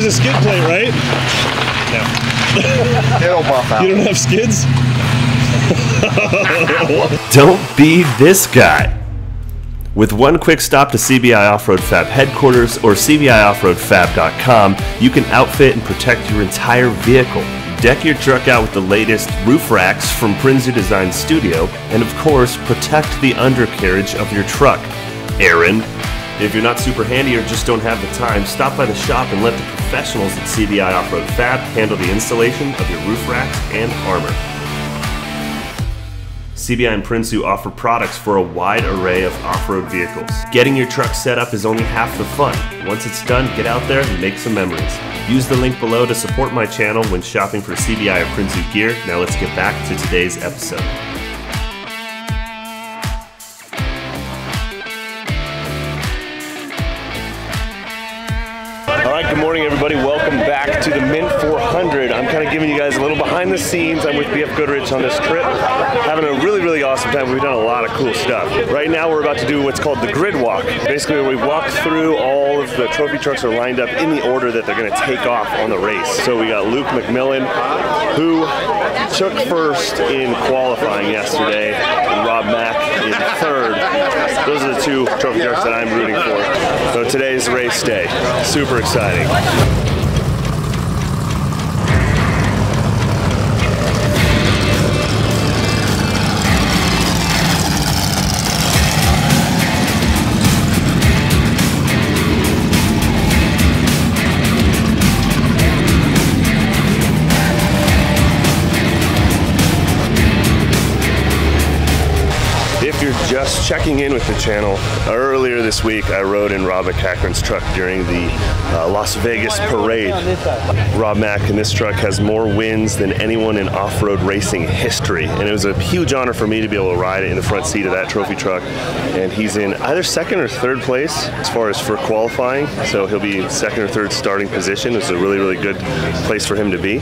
a skid plate, right? No. It'll buff out. You don't have skids? Don't be this guy. With one quick stop to CBI Off Road Fab headquarters or CBIOffroadFab.com, you can outfit and protect your entire vehicle. Deck your truck out with the latest roof racks from Prinzu Design Studio, and of course, protect the undercarriage of your truck. Aaron. If you're not super handy or just don't have the time, stop by the shop and let the professionals at CBI Off Road Fab handle the installation of your roof racks and armor. CBI and Prinzu offer products for a wide array of off-road vehicles. Getting your truck set up is only half the fun. Once it's done, get out there and make some memories. Use the link below to support my channel when shopping for CBI or Prinzu gear. Now let's get back to today's episode. Good morning, everybody. Welcome back to the Mint 400. I'm kind of giving you guys a little behind the scenes. I'm with BFGoodrich on this trip, having a really awesome time. We've done a lot of cool stuff. Right now we're about to do what's called the grid walk. Basically where we walk through all of the trophy trucks are lined up in the order that they're going to take off on the race. So we got Luke MacMillan, who took first in qualifying yesterday, and Rob Mack in third. Those are the two trophy trucks that I'm rooting for. So today's race day. Super exciting. If you're just checking in with the channel, earlier this week I rode in Rob MacMillan's truck during the Las Vegas parade. Rob Mack in this truck has more wins than anyone in off-road racing history, and it was a huge honor for me to be able to ride it in the front seat of that trophy truck. And he's in either second or third place as far as for qualifying, so he'll be second or third starting position. It's a really good place for him to be.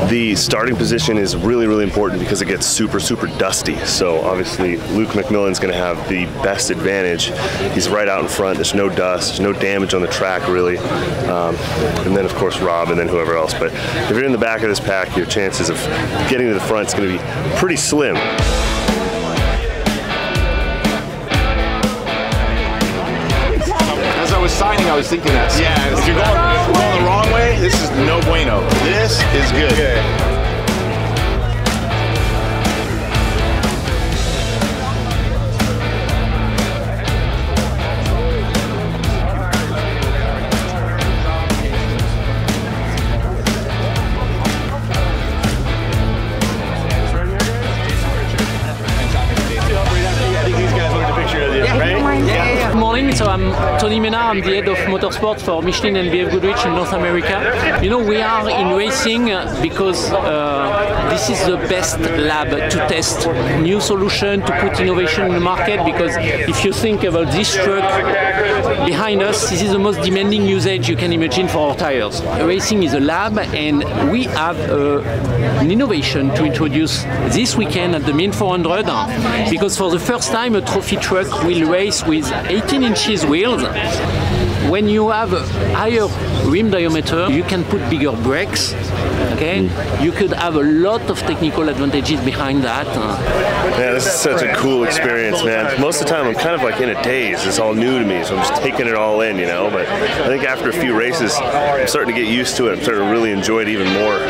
The starting position is really important because it gets super dusty, so obviously Luke MacMillan's going to have the best advantage. He's right out in front. There's no dust, there's no damage on the track really, and then of course Rob and then whoever else. But if you're in the back of this pack, your chances of getting to the front is going to be pretty slim. As I was signing, I was thinking that. Yeah, if you're going the wrong way, this is no bueno. This is good. Okay. So I'm Tony Mena, I'm the head of motorsport for Michelin and BFGoodrich in North America. You know, we are in racing because this is the best lab to test new solution, to put innovation in the market, because if you think about this truck behind us, this is the most demanding usage you can imagine for our tires. Racing is a lab, and we have an innovation to introduce this weekend at the Mint 400, because for the first time a trophy truck will race with 18-inch wheels. When you have a higher rim diameter, you can put bigger brakes. Okay, you could have a lot of technical advantages behind that. Yeah, this is such a cool experience, man. Most of the time I'm kind of like in a daze. It's all new to me, so I'm just taking it all in, you know. But I think after a few races, I'm starting to get used to it. I'm starting to really enjoy it even more.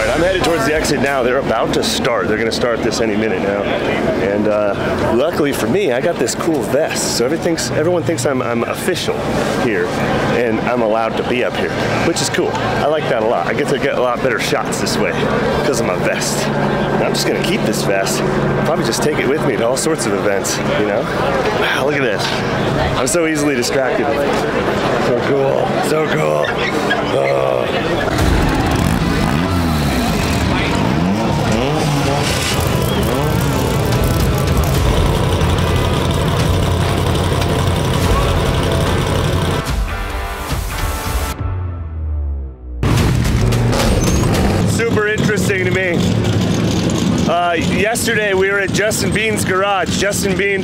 I'm headed towards the exit now. They're about to start. They're going to start this any minute now. And luckily for me, I got this cool vest. So everyone thinks I'm official here, and I'm allowed to be up here, which is cool. I like that a lot. I get to get a lot better shots this way because of my vest. And I'm just going to keep this vest. I'll probably just take it with me to all sorts of events, you know? Wow, look at this. I'm so easily distracted. So cool. So cool. Oh. Justin Bean's garage. Justin Bean,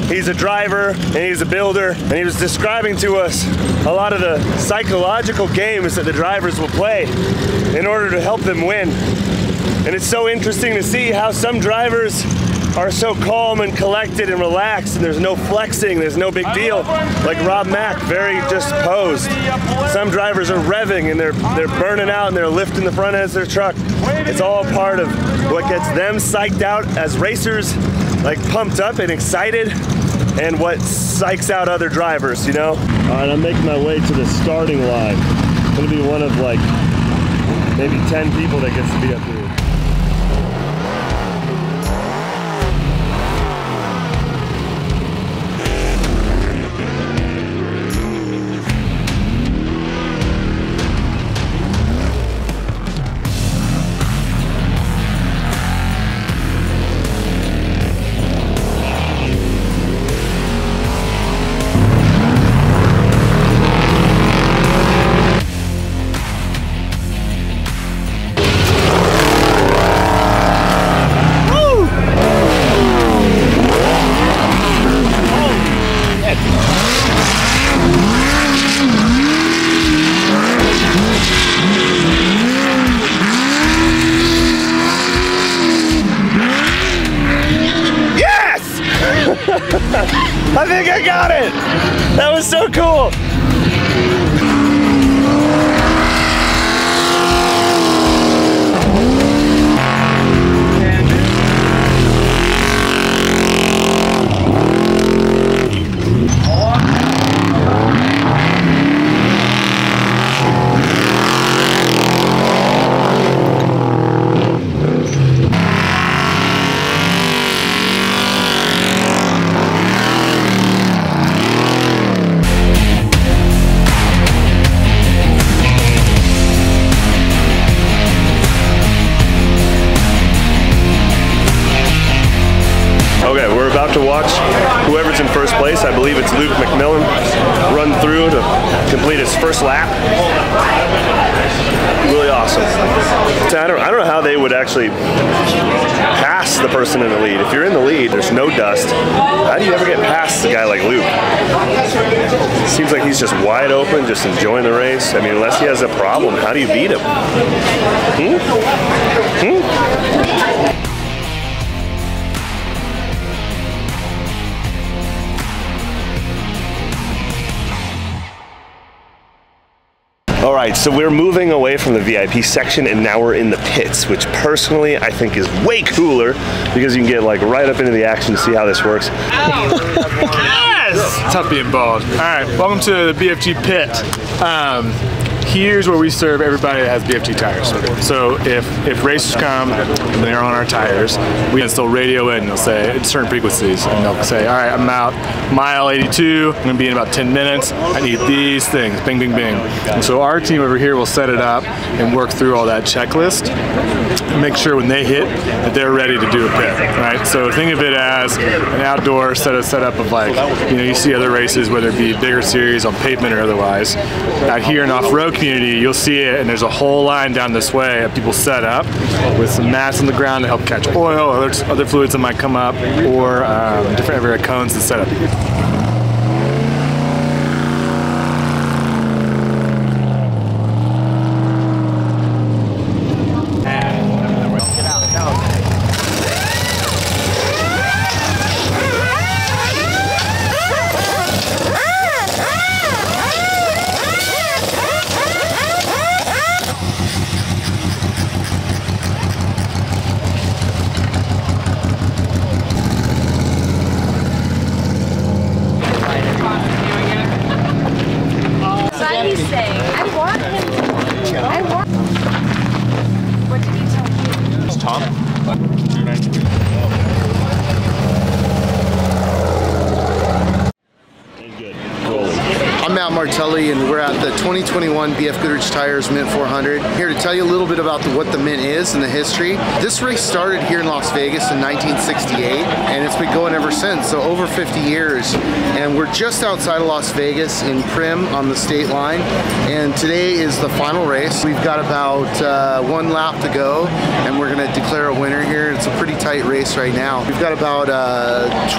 he's a driver and he's a builder, and he was describing to us a lot of the psychological games that the drivers will play in order to help them win. And it's so interesting to see how some drivers are so calm and collected and relaxed, and there's no flexing, there's no big deal. Like Rob Mack, very just posed. Some drivers are revving and they're burning out and they're lifting the front ends of their truck. It's all part of what gets them psyched out as racers, like pumped up and excited, and what psychs out other drivers, you know? All right, I'm making my way to the starting line. I'm gonna be one of like maybe 10 people that gets to be up here. I think I got it! That was so cool! Okay, we're about to watch whoever's in first place. I believe it's Luke MacMillan run through to complete his first lap. Really awesome. So I don't know how they would actually pass the person in the lead. If you're in the lead, there's no dust. How do you ever get past a guy like Luke? Seems like he's just wide open, just enjoying the race. I mean, unless he has a problem, how do you beat him? All right, so we're moving away from the VIP section and now we're in the pits, which personally I think is way cooler because you can get like right up into the action to see how this works. Yes! Tough being bald. All right, welcome to the BFG pit. Here's where we serve everybody that has BFG tires. So if racers come and they're on our tires, we can still radio in and they'll say at certain frequencies, and they'll say, all right, I'm out mile 82, I'm gonna be in about 10 minutes, I need these things, bing, bing, bing. And so our team over here will set it up and work through all that checklist and make sure when they hit that they're ready to do a pit, right? So think of it as an outdoor setup of like, you know, you see other races, whether it be bigger series on pavement or otherwise. Out here in off-road community, you'll see it, and there's a whole line down this way of people set up with some mats on the ground to help catch oil, other fluids that might come up, or different every cones to set up. What did he tell you? It's Tom. 293. I'm Matt Martelli, and we're at the 2021 BFGoodrich Tires Mint 400. Here to tell you a little bit about what the Mint is and the history. This race started here in Las Vegas in 1968, and it's been going ever since, so over 50 years. And we're just outside of Las Vegas in Primm on the state line, and today is the final race. We've got about 1 lap to go, and we're going to declare a winner here. It's a pretty tight race right now. We've got about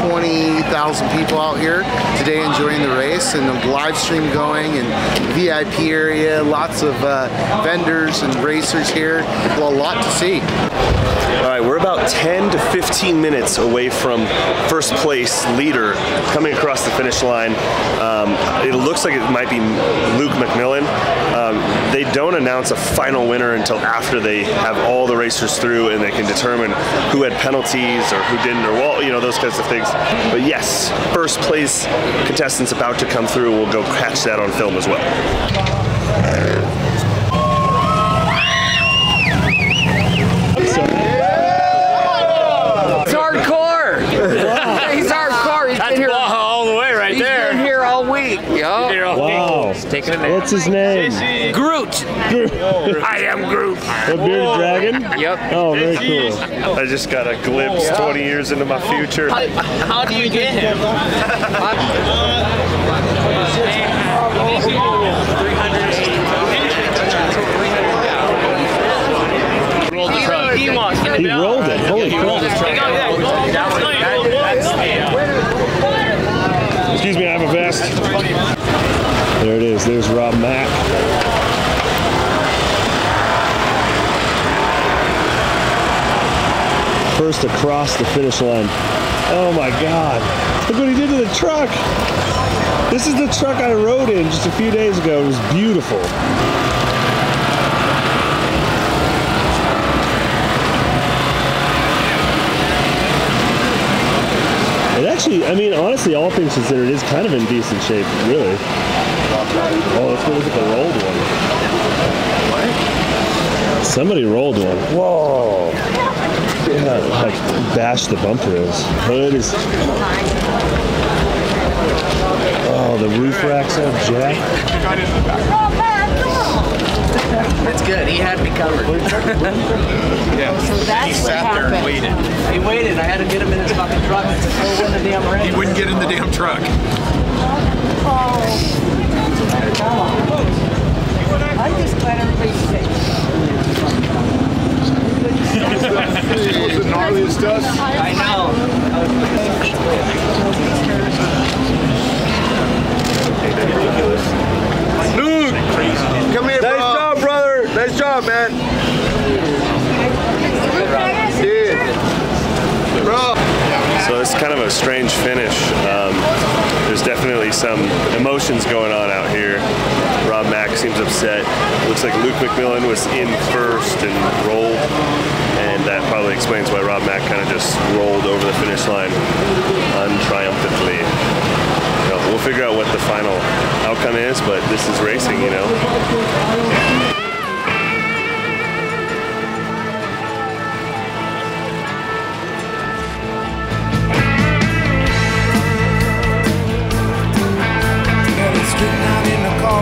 20,000 people out here today enjoying the race, and the live stream going, and VIP area, lots of vendors and racers here. Well, a lot to see. All right, we're about 10 to 15 minutes away from first place leader coming across the finish line. It looks like it might be Luke MacMillan. They don't announce a final winner until after they have all the racers through and they can determine who had penalties or who didn't, or well, you know, those kinds of things. But yes, first place contestants about to come through. We'll go catch that on film as well. He's hardcore. He's hardcore. He's been here all the way right there. He's been here all week. Wow. He's taking a nap. What's his name? Groot. I am Groot. The bearded dragon? Yep. Oh, very cool. I just got a glimpse 20 years into my future. How do you get him? He rolled it. Holy crap. Excuse me, I have a vest. There it is. There's Rob Mack. First across the finish line. Oh my God. Look what he did to the truck. This is the truck I rode in just a few days ago. It was beautiful. It actually, I mean, honestly, all things considered, is kind of in decent shape, really. Oh, let's go look at the rolled one. What? Somebody rolled one. Whoa. Yeah, like bashed the bumper is. Hood is. Oh, the roof rack's all jacked. That's good. He had me covered. Yeah. So that's He sat what there and happened. waited. He waited. I had to get him in his fucking truck to go in the damn race. He wouldn't get in the damn truck. I'm just glad everybody's safe. Was it gnarly as dust? I know. Luke! Come here, bro. Nice job, brother. Nice job, man. Dude. Bro. So it's kind of a strange finish. There's definitely some emotions going on out here. Rob Mack seems upset. Looks like Luke MacMillan was in first and rolled, and that probably explains why Rob Mack kind of just rolled over the finish line untriumphantly. You know, we'll figure out what the final outcome is, but this is racing, you know.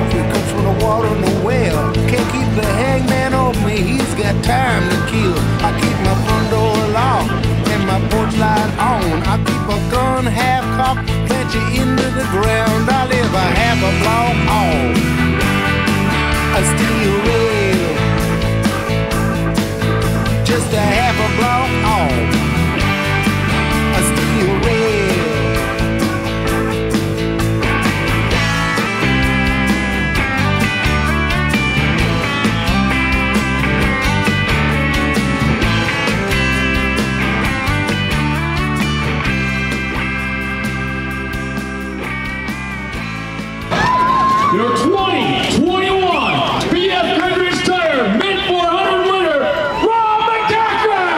Comes from the water in the well. Can't keep the hangman on me, he's got time to kill. I keep my front door locked and my porch light on. I keep a gun half cocked, plant you into the ground. I live a half a block off a steel rail, just a half a block off a steel rail. Your 2021 BFGoodrich Tire Mint 400 winner, Rob MacMillan!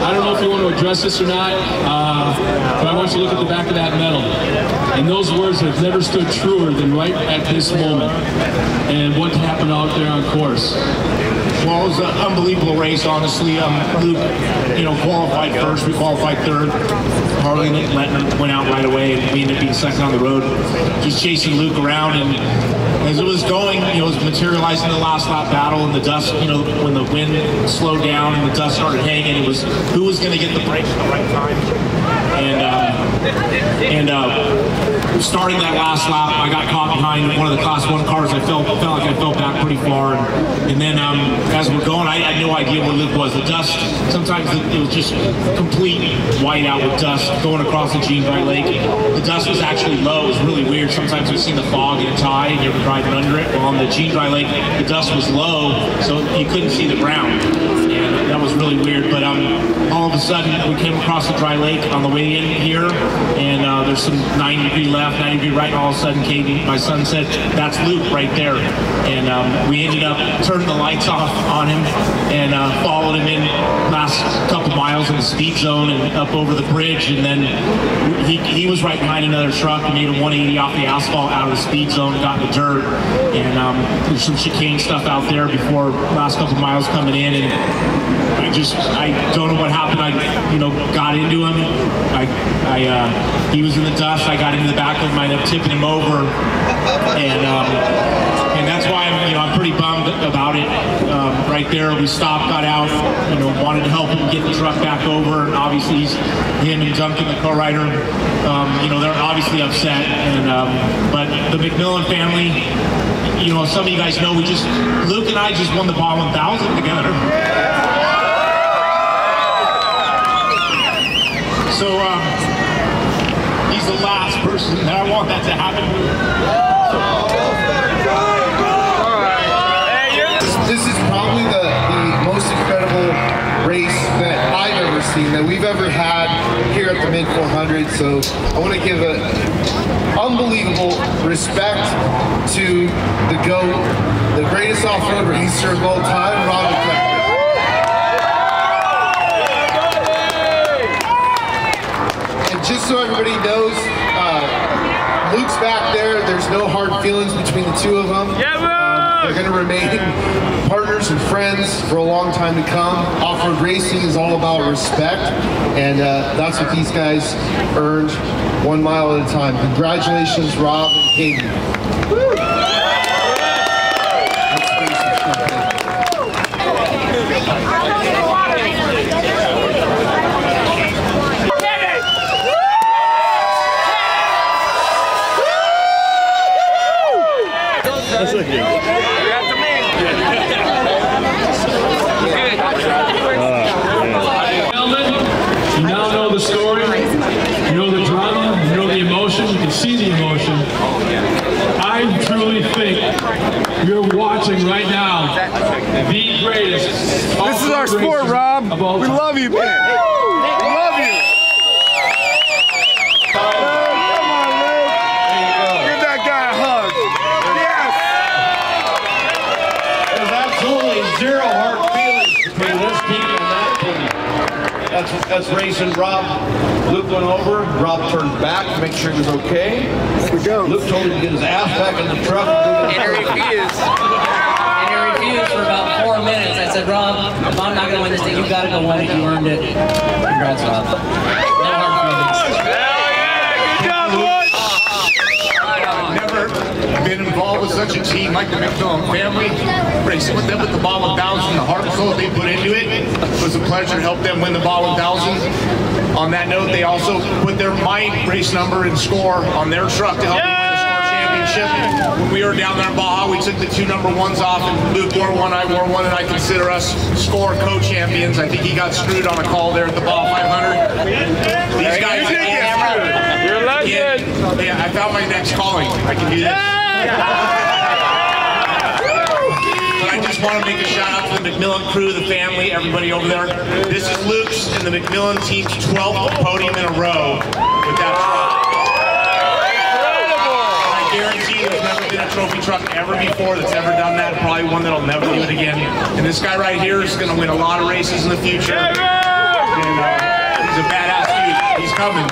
I don't know if you want to address this or not, but I want you to look at the back of that medal. And those words have never stood truer than right at this moment. And what happened out there on course. Well, it was an unbelievable race, honestly. Luke, qualified first, we qualified third. Harley went out right away, and we ended up being second on the road. Just chasing Luke around, and as it was going, you know, it was materializing the last lap battle, and the dust, you know, when the wind slowed down and the dust started hanging, it was who was going to get the brakes at the right time. Starting that last lap, I got caught behind one of the Class 1 cars. I felt like I fell back pretty far, and then as we're going, I had no idea what Luke was. The dust, sometimes it was just complete white out with dust going across the Gene Dry Lake. The dust was actually low. It was really weird. Sometimes we've seen the fog and it's high and you're driving under it. Well, on the Gene Dry Lake, the dust was low, so you couldn't see the ground. And that was really weird. But all of a sudden, we came across the dry lake on the way in here, and there's some 90-degree left, 90-degree right, and all of a sudden, Katie, my son, said, "That's Luke right there." And we ended up turning the lights off on him and followed him in last couple miles in the speed zone and up over the bridge, and then he was right behind another truck and made a 180 off the asphalt out of the speed zone and got in the dirt. And there's some chicane stuff out there before last couple miles coming in, and I don't know what happened. I, got into him. He was in the dust. I got into the back of him. I ended up tipping him over, and that's why I'm pretty bummed about it. Right there, we stopped, got out, wanted to help him get the truck back over. And obviously, him and Duncan, the co-rider, they're obviously upset. And but the MacMillan family, some of you guys know, Luke and I just won the Ball 1000 together. So he's the last person that I want that to happen. This is probably the most incredible race that I've ever seen, that we've ever had here at the Mint 400. So I want to give an unbelievable respect to the GOAT, the greatest off-road racer of all time, Rob MacMillan. Just so everybody knows, Luke's back there. There's no hard feelings between the two of them. They're going to remain partners and friends for a long time to come. Off-road racing is all about respect, and that's what these guys earned 1 mile at a time. Congratulations, Rob and Katie. You now know the story, you know the drama, you know the emotion, you can see the emotion. I truly think you're watching right now the greatest. This is our sport, Rob. We love you, man. We love you. Come on, Luke. Give that guy a hug. Yes. There's absolutely zero hard feelings between this team and that team. That's racing. Rob. Luke went over. Rob turned back to make sure he was okay. There we go. Luke told him to get his ass back in the truck. And he refused. For about 4 minutes. I said, Rob, if I'm not going to win this thing, you've got to go win it. You earned it. Congrats, Rob. No hard feelings. Good job, boys. I've never been involved with such a team like the MacMillan family. Racing with them with the Ball 1000, the heart and soul they put into it. It was a pleasure to help them win the Ball 1000. On that note, they also put my race number and score on their truck to help me win the score championship. When we were down there in Baja, we took the 2 number 1s off, and Luke wore 1, I wore 1, and I consider us score co-champions. I think he got screwed on a call there at the Baja 500. These guys did get screwed. You're a legend. Yeah, I found my next calling. I can do this. But I just want to make a shout out to the MacMillan crew, the family, everybody over there. This is Luke's and the MacMillan team's 12th podium in a row with that truck. I guarantee there's never been a trophy truck ever before that's ever done that. Probably one that'll never do it again. And this guy right here is going to win a lot of races in the future. And he's a badass dude. He's coming.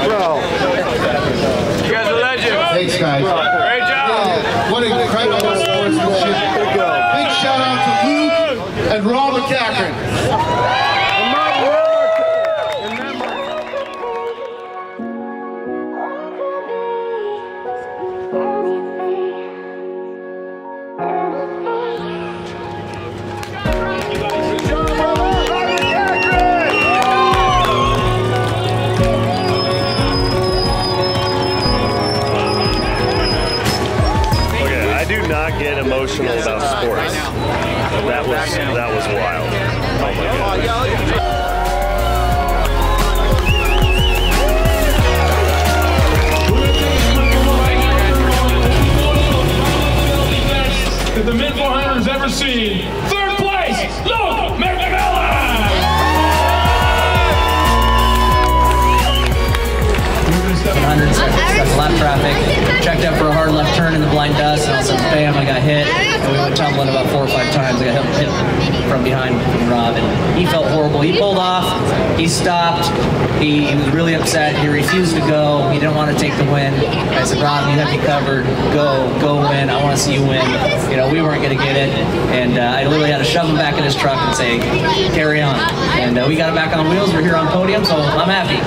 Bro. You guys are legends. Thanks, guys. Great job. What incredible sportsmanship. Big shout out to Luke and Rob MacMillan. Get emotional about sports. That was wild. Oh my God. That the Mint 400 has ever seen. Third place, Luke MacMillan! Stuck a lot of traffic. Checked up for a hard left turn in the blind dust, and all of a sudden, bam, I got hit. And we went tumbling about 4 or 5 times. I got hit from behind from Rob, and he felt horrible. He pulled off. He stopped. He was really upset. He refused to go. He didn't want to take the win. I said, Rob, you have me covered. Go win. I want to see you win. You know, we weren't going to get it, and I literally had to shove him back in his truck and say, carry on. And we got him back on the wheels. We're here on podium, so I'm happy.